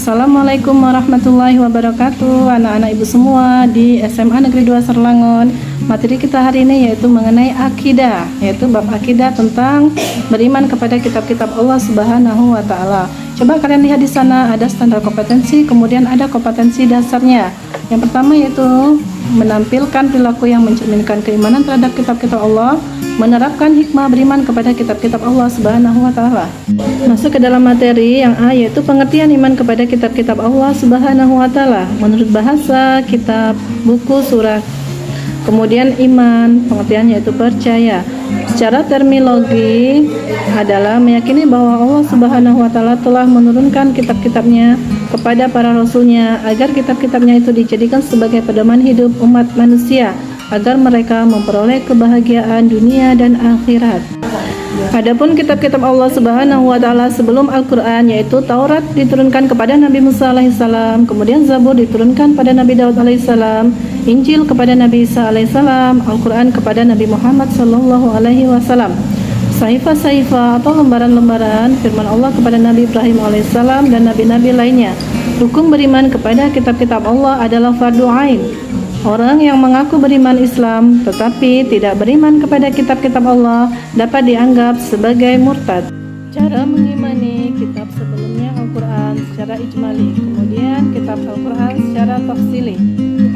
Assalamualaikum warahmatullahi wabarakatuh. Anak-anak ibu semua di SMA Negeri 2 Serlangon. Materi kita hari ini yaitu mengenai akidah, yaitu bab akidah tentang beriman kepada kitab-kitab Allah Subhanahu wa taala. Coba kalian lihat di sana ada standar kompetensi, kemudian ada kompetensi dasarnya. Yang pertama yaitu menampilkan perilaku yang mencerminkan keimanan terhadap kitab-kitab Allah, menerapkan hikmah beriman kepada kitab-kitab Allah Subhanahu wa taala. Masuk ke dalam materi yang A, yaitu pengertian iman kepada kitab-kitab Allah Subhanahu wa taala menurut bahasa, kitab, buku, surah. Kemudian iman, pengertiannya yaitu percaya. Secara terminologi adalah meyakini bahwa Allah Subhanahu wa taala telah menurunkan kitab-kitabnya kepada para rasulnya agar kitab-kitabnya itu dijadikan sebagai pedoman hidup umat manusia agar mereka memperoleh kebahagiaan dunia dan akhirat. Adapun kitab-kitab Allah Subhanahu wa taala sebelum Al-Qur'an yaitu Taurat diturunkan kepada Nabi Musa alaihissalam, kemudian Zabur diturunkan pada Nabi Daud alaihissalam, Injil kepada Nabi Isa alaihissalam, Al-Qur'an kepada Nabi Muhammad sallallahu alaihi wasallam. Sahifa-sahifa atau lembaran-lembaran firman Allah kepada Nabi Ibrahim alaihissalam dan nabi-nabi lainnya. Hukum beriman kepada kitab-kitab Allah adalah fardu ain. Orang yang mengaku beriman Islam tetapi tidak beriman kepada kitab-kitab Allah dapat dianggap sebagai murtad. Cara mengimani kitab sebelumnya Al-Quran secara ijmali, kemudian kitab Al-Quran secara tafsili.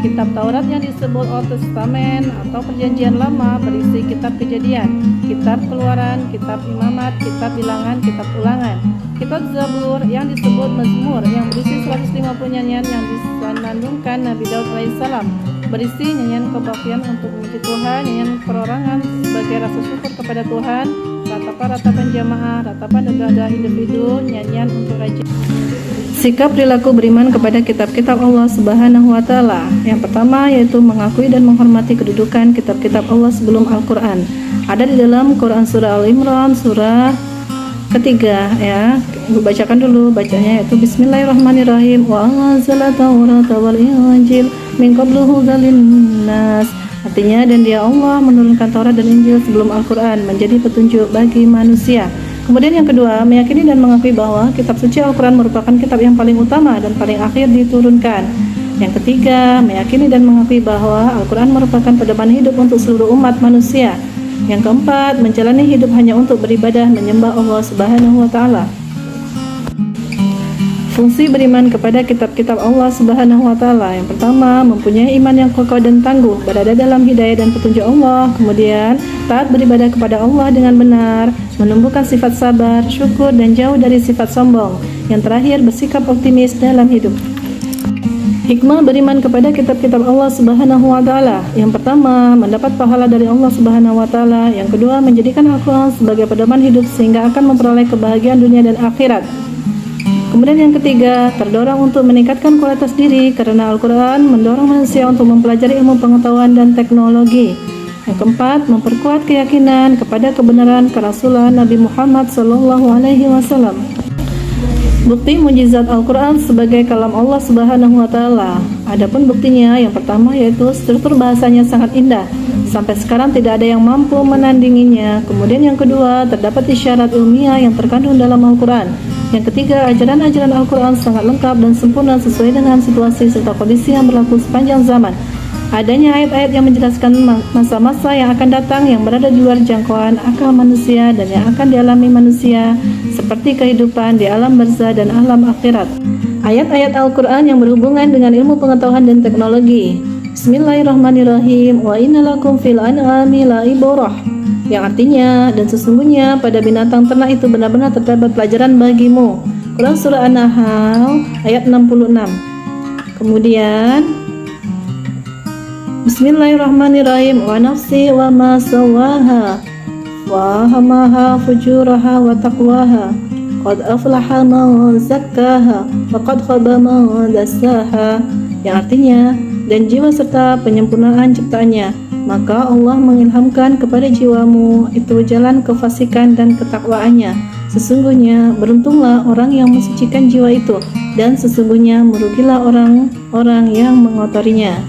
Kitab Taurat yang disebut Old Testament atau Perjanjian Lama berisi kitab Kejadian, kitab Keluaran, kitab Imamat, kitab Bilangan, kitab Ulangan. Kitab Zabur yang disebut Mazmur yang berisi 150 nyanyian yang disanandungkan Nabi Daud alaihissalam, berisi nyanyian kebaktian untuk memuji Tuhan, nyanyian perorangan sebagai rasa syukur kepada Tuhan, ratapan jamaah, ratapan doa individu, nyanyian untuk raja. Sikap perilaku beriman kepada kitab-kitab Allah Subhanahu wa taala. Yang pertama yaitu mengakui dan menghormati kedudukan kitab-kitab Allah sebelum Al-Qur'an. Ada di dalam Quran surah Al-Imran surah ketiga ya. Ibu bacakan dulu bacanya yaitu Bismillahirrahmanirrahim. Wa anzala Taurata wal Injil min qablu hudan linnas. Artinya, dan dia Allah menurunkan Taurat dan Injil sebelum Al-Qur'an menjadi petunjuk bagi manusia. Kemudian yang kedua, meyakini dan mengakui bahwa kitab suci Al-Quran merupakan kitab yang paling utama dan paling akhir diturunkan. Yang ketiga, meyakini dan mengakui bahwa Al-Quran merupakan pedoman hidup untuk seluruh umat manusia. Yang keempat, menjalani hidup hanya untuk beribadah menyembah Allah Subhanahu wa taala. Fungsi beriman kepada kitab-kitab Allah Subhanahu wa taala. Yang pertama, mempunyai iman yang kokoh dan tangguh, berada dalam hidayah dan petunjuk Allah. Kemudian, taat beribadah kepada Allah dengan benar, menumbuhkan sifat sabar, syukur dan jauh dari sifat sombong. Yang terakhir, bersikap optimis dalam hidup. Hikmah beriman kepada kitab-kitab Allah Subhanahu wa taala. Yang pertama, mendapat pahala dari Allah Subhanahu wa taala. Yang kedua, menjadikan Al-Qur'an sebagai pedoman hidup sehingga akan memperoleh kebahagiaan dunia dan akhirat. Kemudian yang ketiga, terdorong untuk meningkatkan kualitas diri karena Al-Quran mendorong manusia untuk mempelajari ilmu pengetahuan dan teknologi. Yang keempat, memperkuat keyakinan kepada kebenaran kerasulan Nabi Muhammad SAW. Bukti mujizat Al-Quran sebagai kalam Allah Subhanahu wa taala. Adapun buktinya, yang pertama yaitu struktur bahasanya sangat indah. Sampai sekarang tidak ada yang mampu menandinginya. Kemudian yang kedua, terdapat isyarat ilmiah yang terkandung dalam Al-Quran. Yang ketiga, ajaran-ajaran Al-Quran sangat lengkap dan sempurna sesuai dengan situasi serta kondisi yang berlaku sepanjang zaman. Adanya ayat-ayat yang menjelaskan masa-masa yang akan datang yang berada di luar jangkauan akal manusia dan yang akan dialami manusia seperti kehidupan di alam barzah dan alam akhirat. Ayat-ayat Al-Quran yang berhubungan dengan ilmu pengetahuan dan teknologi. Bismillahirrahmanirrahim. Wa innalakum fil an'ami la'ibrah. Yang artinya, dan sesungguhnya pada binatang ternak itu benar-benar terdapat pelajaran bagimu. Quran surah An-Nahl ayat 66. Kemudian Bismillahirrahmanirrahim. Wa nafsi wa ma sawaha wa hamaha fujuraha wa taqwaha qad aflaha man zakkaha wa qad khaba man dassaha. Yang artinya, dan jiwa serta penyempurnaan ciptaannya, maka Allah mengilhamkan kepada jiwamu itu jalan kefasikan dan ketakwaannya. Sesungguhnya beruntunglah orang yang mensucikan jiwa itu, dan sesungguhnya merugilah orang-orang yang mengotorinya.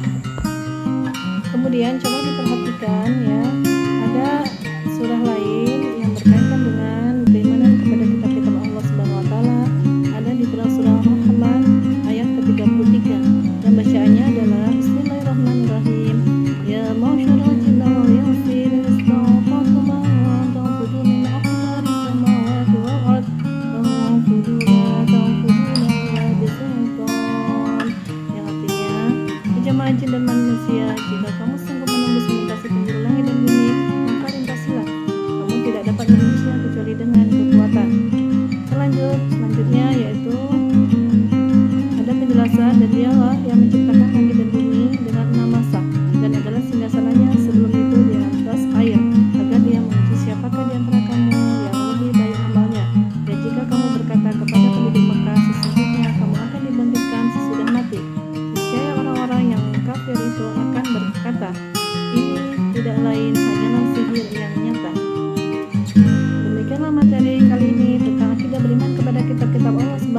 Kemudian coba diperhatikan ya, ada surah lain yang berkaitan dengan keimanan kepada kitab-kitab Allah Subhanahu wa taala. Ada di surah Muhammad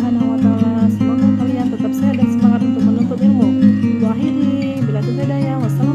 Subhanahu wa taala. Semoga kalian tetap sehat dan semangat untuk menuntut ilmu. Wa akhiri bila hidayah. Wassalamualaikum